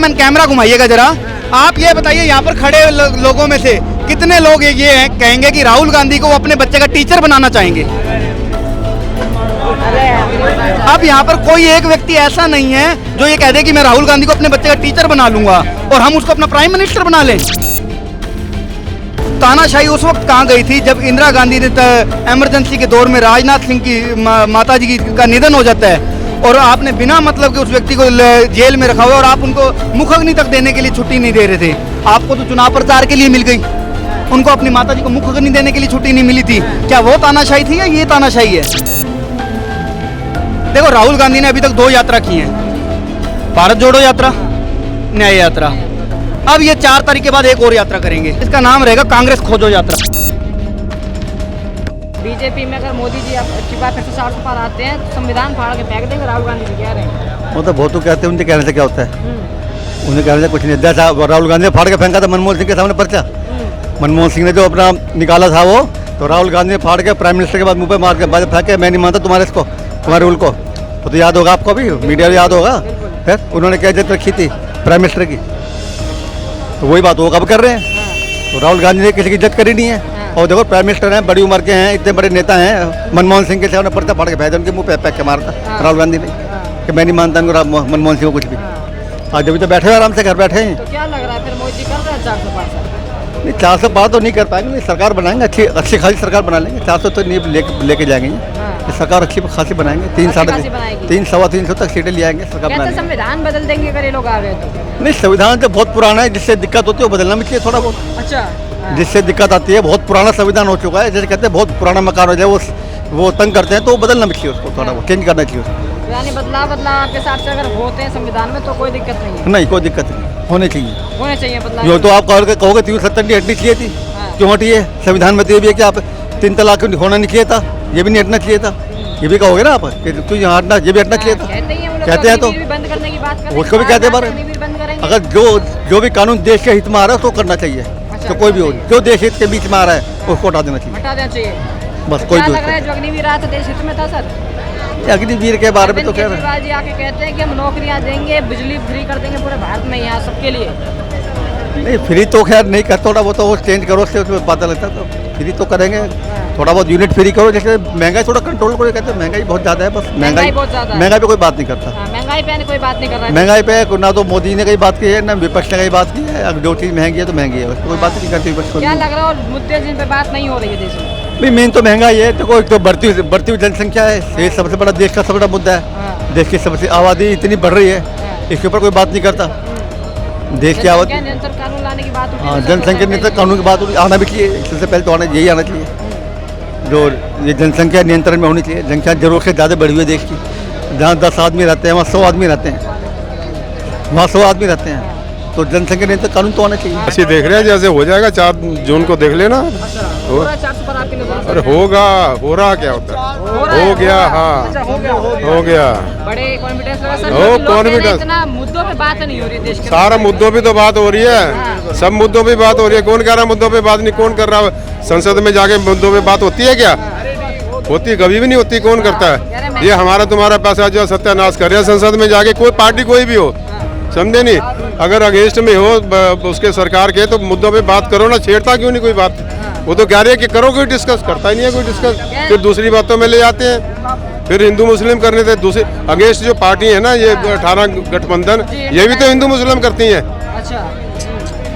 Cameraman camera घुमाइएगा जरा। आप ये बताइए यहाँ पर खड़े लोगों में से कितने लोग ये हैं कहेंगे कि राहुल गांधी को वो अपने बच्चे का टीचर बनाना चाहेंगे? अब यहाँ पर कोई एक व्यक्ति ऐसा नहीं है जो ये कह दे कि मैं राहुल गांधी को अपने बच्चे का टीचर बना लूंगा और हम उसको अपना प्राइम मिनिस्टर बना लें। तानाशाही उस वक्त कहाँ गई थी जब इंदिरा गांधी ने इमरजेंसी के दौर में राजनाथ सिंह की माता जी का निधन हो जाता है और आपने बिना मतलब के उस व्यक्ति को जेल में रखा हुआ और आप उनको मुखाग्नि तक देने के लिए छुट्टी नहीं दे रहे थे। आपको तो चुनाव प्रचार के लिए मिल गई, उनको अपनी माता जी को मुखाग्नि देने के लिए छुट्टी नहीं मिली थी। क्या वो तानाशाही थी या ये तानाशाही है? देखो, राहुल गांधी ने अभी तक 2 यात्रा की हैं, भारत जोड़ो यात्रा, न्याय यात्रा। अब ये 4 तारीख के बाद एक और यात्रा करेंगे, इसका नाम रहेगा कांग्रेस खोजो यात्रा। बीजेपी में अगर मोदी जी अच्छी बात 160 पर आते हैं तो संविधान फाड़ के फेंक देंगे, राहुल गांधी जी कह रहे हैं। वो तो बहुत तो कहते हैं, उनके कहने से क्या होता है? उन्हें कहने से कुछ नहीं। जैसा राहुल गांधी ने फाड़ के फेंका था मनमोहन सिंह के सामने पर्चा, मनमोहन सिंह ने जो अपना निकाला था वो, तो राहुल गांधी ने फाड़ के प्राइम मिनिस्टर के बाद मुंह पे मार के फेंके, मैं नहीं मानता तुम्हारे इसको, तुम्हारे रूल को। तो याद होगा आपको, भी मीडिया याद होगा, फिर उन्होंने क्या इज्जत रखी थी प्राइम मिनिस्टर की, तो वही बात वो कब कर रहे हैं। तो राहुल गांधी ने किसी की इज्जत करी नहीं है। और देखो, प्राइम मिनिस्टर हैं, बड़ी उम्र के हैं, इतने बड़े नेता हैं, मनमोहन सिंह के सामने पर्चा फाड़ के भेजा, उनके मुंह पे पैक के मारता राहुल गांधी ने कि मैं नहीं मानता उनको, मनमोहन सिंह को कुछ भी। आज जब तो बैठे आराम से घर बैठे हैं। तो क्या लग रहा है फिर मोदी कर रहे हैं 400 पार? नहीं, 400 पार तो नहीं कर पाएंगे, नहीं, सरकार बनाएंगे, अच्छी खासी सरकार बना लेंगे। 400 तो नहीं लेके जाएंगे, सरकार अच्छी खासी बनाएंगे, 300-325 तक सीटें ले आएंगे, सरकार बनाएंगे। संविधान बदल देंगे अगर ये लोग आ गए तो? नहीं, संविधान तो बहुत पुराना है, जिससे दिक्कत होती है वो बदलना भी चाहिए थोड़ा बहुत। अच्छा, जिससे दिक्कत आती है, बहुत पुराना संविधान हो चुका है, जैसे कहते हैं बहुत पुराना मकान हो जाए वो तंग करते हैं, तो वो बदलना भी चाहिए, उसको थोड़ा बहुत चेंज करना चाहिए उसको। यानी बदलाव आपके हिसाब से अगर होते हैं संविधान में तो कोई दिक्कत नहीं है? नहीं, कोई दिक्कत नहीं, होने चाहिए बदलाव। जो तो आप कहोगे 370 हटनी चाहिए थी, क्यों हटी है? संविधान में तो ये भी है कि आप 3 तलाक होना नहीं चाहिए था, ये भी नहीं हटना चाहिए था, ये भी कहोगे ना आप, तो यहाँ हटना, ये भी हटना चाहिए था, कहते हैं तो बंद करने की बात उसको भी कहते हैं। अगर जो भी कानून देश के हित में आ रहा है उसको करना चाहिए, तो कोई भी हो, जो देश हित के बीच में आ रहा है उसको हटा देना चाहिए, बस। कोई भी जो अग्निवीर आया था देश हित में था सर? अग्निवीर के बारे में तो कह रहे हैं जी, आके कहते हैं कि हम नौकरियां देंगे, बिजली फ्री कर देंगे पूरे भारत में, यहाँ सबके लिए। नहीं, फ्री तो खैर नहीं कर, थोड़ा बहुत तो वो चेंज करो, उससे उसमें पता लगता है, तो फ्री तो करेंगे, थोड़ा बहुत यूनिट फ्री करो, जैसे महंगाई थोड़ा कंट्रोल करो, कहते हैं महंगाई बहुत ज़्यादा है, बस महंगाई पे कोई बात नहीं करता, महंगाई पे कोई बात नहीं कर रहा है, महंगाई पे ना तो मोदी ने कहीं बात की है, ना विपक्ष ने कहीं बात की है। अब जो चीज़ महंगी है तो महंगी है, कोई बात नहीं करती विपक्ष को। क्या लग रहा है मुद्दे जिन पे बात नहीं हो रही है देश में? भाई मेन तो महंगाई है, देखो एक तो बढ़ती हुई जनसंख्या है, ये सबसे बड़ा देश का सबसे बड़ा मुद्दा है। देश की सबसे आबादी इतनी बढ़ रही है, इसके ऊपर कोई बात नहीं करता। देश की आबादी, नियंत्रण कानून लाने की बात, हाँ, जनसंख्या नियंत्रण कानून की बात आना भी चाहिए, सबसे पहले तो आना यही आना चाहिए, जो ये जनसंख्या नियंत्रण में होनी चाहिए। जनसंख्या जरूरत से ज़्यादा बढ़ी हुई है देश की, जहाँ 10 आदमी रहते हैं वहाँ 100 आदमी रहते हैं, वहाँ 100 आदमी रहते हैं, तो जनसंख्या नियंत्रण कानून तो आना चाहिए। ऐसे देख रहे हैं जैसे हो जाएगा 4 जून को, देख लेना। अरे होगा, हो रहा क्या होता है, हो गया, हाँ हो गया, बड़े कॉन्फिडेंस, कॉन्फिडेंस। मुद्दों पे बात नहीं हो रही देश के, सारा मुद्दों पे तो बात हो रही है, सब मुद्दों पे बात हो रही है। कौन कह रहा है मुद्दों पे बात नहीं? कौन कर रहा है? संसद में जाके मुद्दों पे बात होती है क्या? होती कभी भी नहीं होती। कौन करता है? ये हमारा तुम्हारा पैसा जो सत्यानाश कर रहे हैं संसद में जाके, कोई पार्टी कोई भी हो, समझे नहीं? अगर अगेंस्ट में हो उसके सरकार के तो मुद्दों पे बात करो ना, छेड़ता क्यों नहीं कोई बात? वो तो कह रहे हैं कि करो, कोई डिस्कस करता ही नहीं है, कोई डिस्कस, फिर दूसरी बातों में ले जाते हैं, फिर हिंदू मुस्लिम करने थे। दूसरे अगेंस्ट जो पार्टी है ना, ये 18 गठबंधन, ये भी तो हिंदू मुस्लिम करती हैं,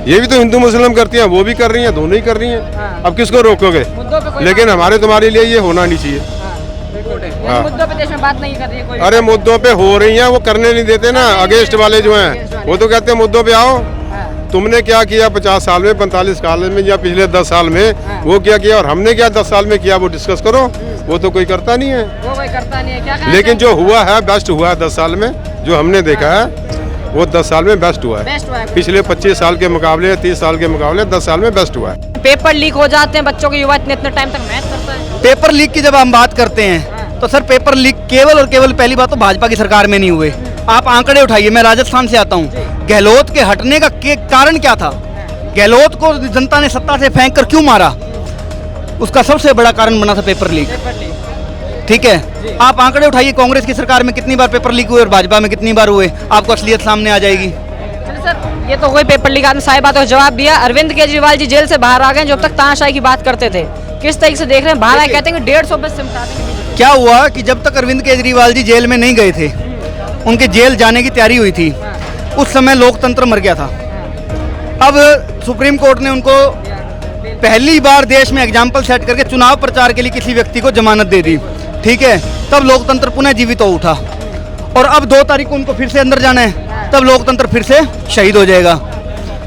ये भी तो हिंदू मुस्लिम करती हैं, वो भी कर रही हैं, दोनों ही कर रही हैं। अब किसको रोकोगे? लेकिन हमारे तुम्हारे लिए ये होना नहीं चाहिए। मुद्दों पे देश में बात नहीं कर रही है कोई। अरे मुद्दों पे हो रही हैं, वो करने नहीं देते ना अगेंस्ट वाले जो हैं, वो तो कहते हैं मुद्दों पे आओ। तुमने क्या किया 50 साल में, 45 साल में, या पिछले 10 साल में, वो क्या किया और हमने क्या 10 साल में किया, वो डिस्कस करो। वो तो कोई करता नहीं है, वो कोई करता नहीं है। क्या लेकिन जो हुआ है बेस्ट हुआ है 10 साल में, जो हमने देखा है वो 10 साल में बेस्ट हुआ है। पिछले 25 साल के मुकाबले, 30 साल के मुकाबले 10 साल में बेस्ट हुआ है। पेपर लीक हो जाते हैं, बच्चों के युवा इतने टाइम तक मेहनत करता है। पेपर लीक की जब हम बात करते हैं तो सर, पेपर लीक केवल और केवल पहली बात तो भाजपा की सरकार में नहीं हुए। आप आंकड़े उठाइए, मैं राजस्थान से आता हूँ, गहलोत के हटने का कारण क्या था? गहलोत को जनता ने सत्ता से फेंक कर क्यों मारा? उसका सबसे बड़ा कारण बना था पेपर लीक। ठीक है, आप आंकड़े उठाइए, कांग्रेस की सरकार में कितनी बार पेपर लीक हुए और भाजपा में कितनी बार हुए, आपको असलियत सामने आ जाएगी। चलिए सर, ये तो कोई पेपर लीक आपने सारी बातों का जवाब दिया। अरविंद केजरीवाल जी जेल से बाहर आ गए, जब तक तानाशाही की बात करते थे, किस तरीके से देख रहे हैं? बाहर आए कहते हैं कि 150 बस सिमटा देंगे। क्या हुआ कि जब तक अरविंद केजरीवाल जी जेल में नहीं गए थे, उनके जेल जाने की तैयारी हुई थी, उस समय लोकतंत्र मर गया था। अब सुप्रीम कोर्ट ने उनको पहली बार देश में एग्जाम्पल सेट करके चुनाव प्रचार के लिए किसी व्यक्ति को जमानत दे दी, ठीक है। तब लोकतंत्र पुनः जीवित हो उठा, और अब 2 तारीख को उनको फिर से अंदर जाना है, तब लोकतंत्र फिर से शहीद हो जाएगा,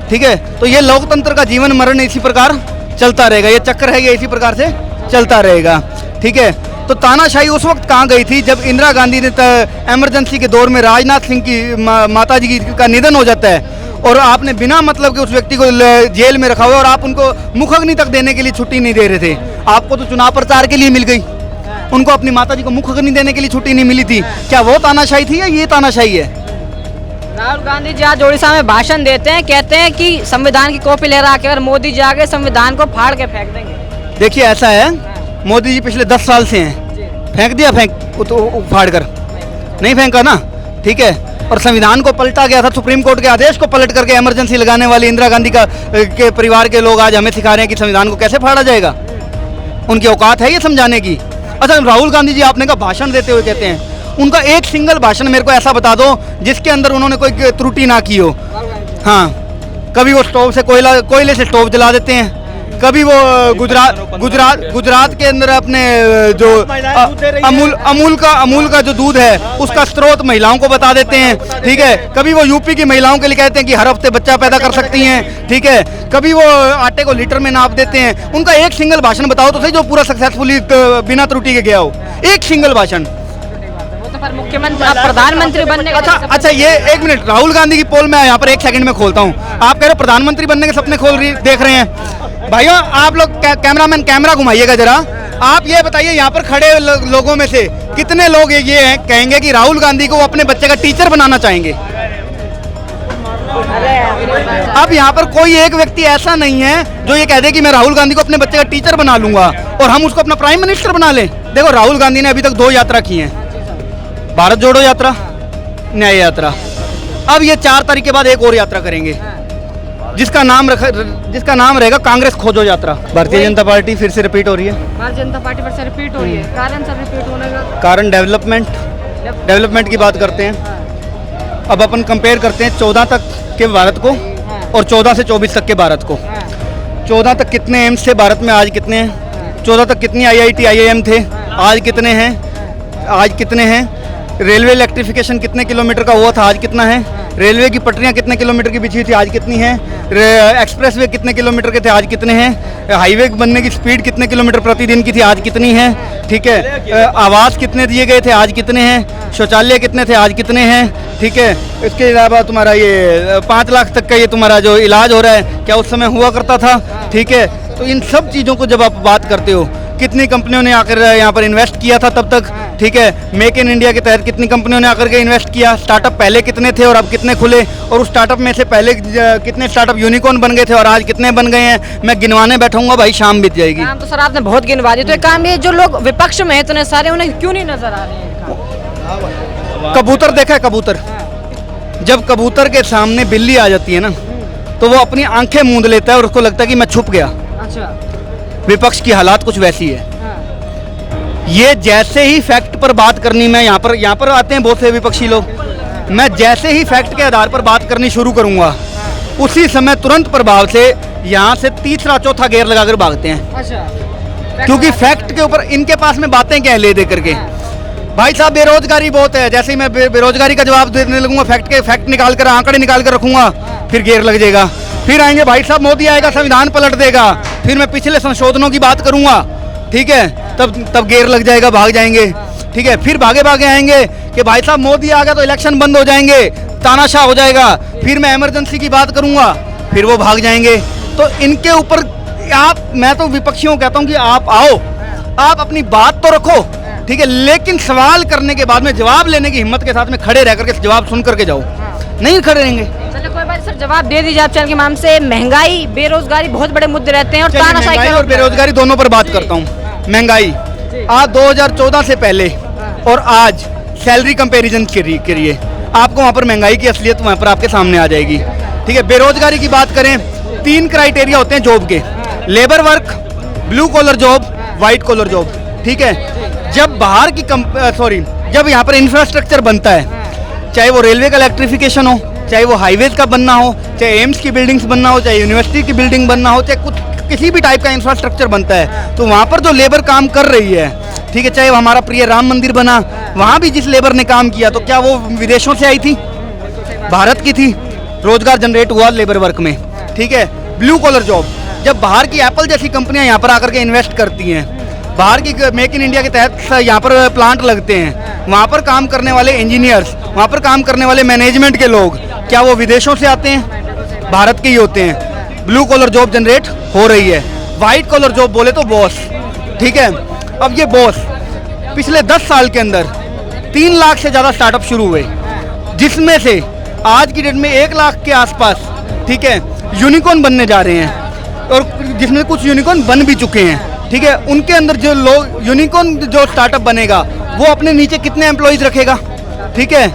ठीक है। तो ये लोकतंत्र का जीवन मरण इसी प्रकार चलता रहेगा, ये चक्कर है, ये इसी प्रकार से चलता रहेगा, ठीक है। तो तानाशाही उस वक्त कहाँ गई थी जब इंदिरा गांधी ने इमरजेंसी के दौर में राजनाथ सिंह की माता जी का निधन हो जाता है, और आपने बिना मतलब के उस व्यक्ति को जेल में रखा हुआ, और आप उनको मुखअग्नि तक देने के लिए छुट्टी नहीं दे रहे थे। आपको तो चुनाव प्रचार के लिए मिल गई, उनको अपनी माता जी को मुखअग्नि देने के लिए छुट्टी नहीं मिली थी। क्या वो तानाशाही थी या ये तानाशाही है? राहुल गांधी जी आज उड़ीसा में भाषण देते हैं, कहते हैं कि संविधान की कॉपी लहरा के अगर मोदी जी आगे संविधान को फाड़ के फेंक देंगे। देखिए ऐसा है, मोदी जी पिछले 10 साल से हैं, फेंक दिया फाड़ कर? नहीं फेंका ना, ठीक है। और संविधान को पलटा गया था, सुप्रीम कोर्ट के आदेश को पलट करके इमरजेंसी लगाने वाली इंदिरा गांधी के परिवार के लोग आज हमें सिखा रहे हैं कि संविधान को कैसे फाड़ा जाएगा। उनकी औकात है ये समझाने की? अच्छा, राहुल गांधी जी आपने का भाषण देते हुए कहते हैं, उनका एक सिंगल भाषण मेरे को ऐसा बता दो जिसके अंदर उन्होंने कोई त्रुटि ना की हो। हाँ, कभी वो स्टोव से कोयले से स्टोव जला देते हैं, कभी वो गुजरात के अंदर अपने जो अमूल का जो दूध है उसका स्रोत महिलाओं को बता देते हैं, ठीक है। कभी वो यूपी की महिलाओं के लिए कहते हैं कि हर हफ्ते बच्चा पैदा कर सकती हैं, ठीक है। कभी वो आटे को लीटर में नाप देते हैं। उनका एक सिंगल भाषण बताओ तो सही जो पूरा सक्सेसफुली बिना त्रुटि के गया हो, एक सिंगल भाषण। पर मुख्यमंत्री प्रधानमंत्री बनने का अच्छा ये एक मिनट, राहुल गांधी की पोल मैं यहाँ पर 1 सेकंड में खोलता हूँ। आप कह रहे हो प्रधानमंत्री बनने के सपने देख रहे हैं। भाइयों आप लोग कैमरामैन कैमरा घुमाइएगा जरा। आप ये बताइए यहाँ पर खड़े लोगों में से कितने लोग ये हैं कहेंगे कि राहुल गांधी को वो अपने बच्चे का टीचर बनाना चाहेंगे? अब यहाँ पर कोई एक व्यक्ति ऐसा नहीं है जो ये कह दे कि मैं राहुल गांधी को अपने बच्चे का टीचर बना लूंगा और हम उसको अपना प्राइम मिनिस्टर बना लें। देखो राहुल गांधी ने अभी तक 2 यात्रा की हैं, भारत जोड़ो यात्रा, न्याय यात्रा। अब ये 4 तारीख के बाद एक और यात्रा करेंगे जिसका नाम रहेगा कांग्रेस खोजो यात्रा। भारतीय जनता पार्टी फिर से रिपीट हो रही है। भारतीय जनता पार्टी फिर से रिपीट हो रही है। कारण सर रिपीट होने का कारण डेवलपमेंट की बात करते हैं। अब अपन कंपेयर करते हैं 14 तक के भारत को और 14 से 24 तक के भारत को। 14 तक कितने एम्स थे भारत में, आज कितने हैं? 14 तक कितनी IIT IIM थे, आज कितने हैं? रेलवे इलेक्ट्रिफिकेशन कितने किलोमीटर का हुआ था, आज कितना है? रेलवे की पटरियां कितने किलोमीटर की बिछी थी, आज कितनी है? एक्सप्रेसवे कितने किलोमीटर के थे, आज कितने हैं? हाईवे बनने की स्पीड कितने किलोमीटर प्रतिदिन की थी, आज कितनी है? ठीक है। आवास कितने दिए गए थे, आज कितने हैं? शौचालय कितने थे, आज कितने हैं? ठीक है। इसके अलावा तुम्हारा ये 5 लाख तक का ये तुम्हारा जो इलाज हो रहा है, क्या उस समय हुआ करता था? ठीक है। तो इन सब चीज़ों को जब आप बात करते हो, कितनी कंपनियों ने आकर यहाँ पर इन्वेस्ट किया था तब तक, ठीक है। मेक इन इंडिया के तहत कितनी कंपनियों ने आकर के इन्वेस्ट किया, स्टार्टअप पहले कितने थे और अब कितने खुले, और उस स्टार्टअप में से पहले कितने स्टार्टअप यूनिकॉर्न बन गए थे और आज कितने बन गए हैं, मैं गिनवाने बैठूंगा भाई, शाम बीत जाएगी। काम तो सर आपने बहुत गिनवा दी। तो एक काम ये, जो लोग विपक्ष में हैं इतने सारे, उन्हें क्यों नहीं नजर आ रहे हैं? कबूतर देखा है? कबूतर, जब कबूतर के सामने बिल्ली आ जाती है ना तो वो अपनी आंखें मूंद लेता है और उसको लगता है कि मैं छुप गया। अच्छा, विपक्ष की हालात कुछ वैसी है। ये जैसे ही फैक्ट पर बात करनी, मैं यहाँ पर आते हैं बहुत से विपक्षी लोग, मैं जैसे ही फैक्ट के आधार पर बात करनी शुरू करूंगा उसी समय तुरंत प्रभाव से यहाँ से तीसरा चौथा गेयर लगाकर भागते हैं। अच्छा, क्योंकि फैक्ट के ऊपर इनके पास में बातें क्या है ले दे करके। भाई साहब बेरोजगारी बहुत है, जैसे ही मैं बेरोजगारी का जवाब देने लगूंगा, फैक्ट निकाल कर आंकड़े निकाल कर रखूंगा, फिर गेयर लग जाएगा। फिर आएंगे भाई साहब मोदी आएगा संविधान पलट देगा, फिर मैं पिछले संशोधनों की बात करूंगा, ठीक है, तब गेयर लग जाएगा, भाग जाएंगे। ठीक है। फिर भागे आएंगे कि भाई साहब मोदी आ गया तो इलेक्शन बंद हो जाएंगे, तानाशाह हो जाएगा। फिर मैं इमरजेंसी की बात करूंगा, फिर वो भाग जाएंगे। तो इनके ऊपर मैं तो विपक्षियों कहता हूं कि आप आओ, आप अपनी बात तो रखो, ठीक है, लेकिन सवाल करने के बाद में जवाब लेने की हिम्मत के साथ में खड़े रह करके जवाब सुन करके जाओ। नहीं खड़े रहेंगे, चलिए कोई बात सर, जवाब दे दीजिए आप चैनल के माध्यम से। महंगाई, बेरोजगारी बहुत बड़े मुद्दे रहते हैं और तानाशाही और बेरोजगारी दोनों पर बात करता हूँ। महंगाई आज 2014 से पहले और आज सैलरी कंपैरिजन करिए, आपको वहाँ पर महंगाई की असलियत वहाँ पर आपके सामने आ जाएगी। ठीक है, बेरोजगारी की बात करें, 3 क्राइटेरिया होते हैं जॉब के, labour work, blue collar job, white collar job. ठीक है, जब बाहर की जब यहाँ पर इंफ्रास्ट्रक्चर बनता है, चाहे वो रेलवे का इलेक्ट्रिफिकेशन हो, चाहे वो हाईवेज का बनना हो, चाहे एम्स की बिल्डिंग्स बनना हो, चाहे यूनिवर्सिटी की बिल्डिंग बनना हो, चाहे कुछ किसी भी टाइप का इंफ्रास्ट्रक्चर बनता है, तो वहाँ पर जो लेबर काम कर रही है, ठीक है, चाहे वो हमारा प्रिय राम मंदिर बना, वहाँ भी जिस लेबर ने काम किया, तो क्या वो विदेशों से आई थी? भारत की थी। रोजगार जनरेट हुआ लेबर वर्क में। ठीक है, ब्लू कॉलर जॉब, जब बाहर की एप्पल जैसी कंपनियां यहाँ पर आकर के इन्वेस्ट करती हैं, बाहर की मेक इन इंडिया के तहत यहाँ पर प्लांट लगते हैं, वहाँ पर काम करने वाले इंजीनियर्स, वहाँ पर काम करने वाले मैनेजमेंट के लोग, क्या वो विदेशों से आते हैं? भारत के ही होते हैं। ब्लू कॉलर जॉब जनरेट हो रही है। वाइट कॉलर जॉब बोले तो बॉस। ठीक है, अब ये बॉस पिछले 10 साल के अंदर 3 लाख से ज़्यादा स्टार्टअप शुरू हुए, जिसमें से आज की डेट में 1 लाख के आसपास, ठीक है, यूनिकॉर्न बनने जा रहे हैं, और जिसमें कुछ यूनिकॉर्न बन भी चुके हैं। ठीक है, उनके अंदर जो लोग यूनिकॉर्न जो स्टार्टअप बनेगा, वो अपने नीचे कितने एम्प्लॉयज़ रखेगा? ठीक है,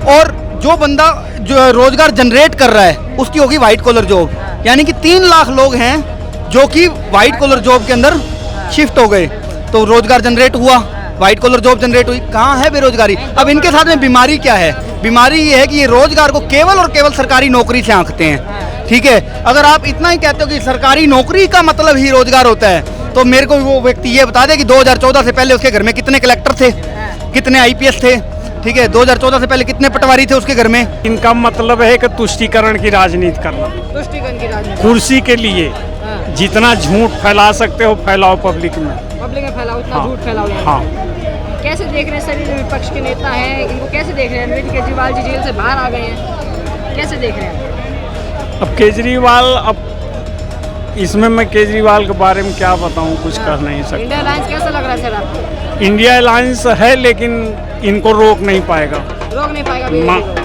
और जो बंदा जो रोजगार जनरेट कर रहा है, उसकी होगी वाइट कॉलर जॉब। यानी कि 3 लाख लोग हैं जो कि वाइट कॉलर जॉब के अंदर शिफ्ट हो गए, तो रोजगार जनरेट हुआ, वाइट कॉलर जॉब जनरेट हुई। कहाँ है बेरोजगारी? अब इनके साथ में बीमारी क्या है? बीमारी ये है कि ये रोजगार को केवल और केवल सरकारी नौकरी से आंकते हैं। ठीक है, अगर आप इतना ही कहते हो कि सरकारी नौकरी का मतलब ही रोजगार होता है, तो मेरे को वो व्यक्ति ये बता दे कि 2014 से पहले उसके घर में कितने कलेक्टर थे, कितने आईपीएस थे? ठीक है, 2014 से पहले कितने पटवारी थे उसके घर में? इनका मतलब है कि तुष्टीकरण की राजनीति करना, तुष्टीकरण की राजनीति, कुर्सी के लिए जितना झूठ फैला सकते हो फैलाओ पब्लिक में। पब्लिक में फैलाओ, इतना हाँ। झूठ फैलाओ यहाँ। हाँ, कैसे देख रहे हैं सभी जो विपक्ष के नेता हैं, इनको कैसे देख रहे हैं? अरविंद केजरीवाल जी जेल से बाहर आ गए हैं, कैसे देख रहे हैं? अब केजरीवाल, अब इसमें मैं केजरीवाल के बारे में क्या बताऊं, कुछ कह नहीं सकता। इंडिया अलायंस कैसा लग रहा है सर आपको? इंडिया अलायंस है, लेकिन इनको रोक नहीं पाएगा। रोक नहीं पाएगा ना। बीजेपी को?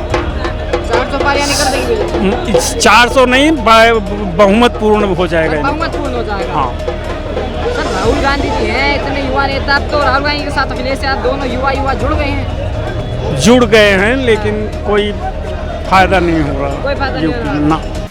400 पारियां नहीं कर देगी बीजेपी? 400 नहीं, बहुमत पूर्ण हो जाएगा इनका। बहुमत पूर्ण हो जाएगा। हाँ, सर राहुल गांधी जी हैं इतने युवा नेता, अब तो राहुल गांधी के साथ अखिलेश यादव दोनों युवा जुड़ गए हैं। जुड़ गए हैं, लेकिन कोई फायदा नहीं हो रहा। कोई फायदा नहीं हो रहा। ना।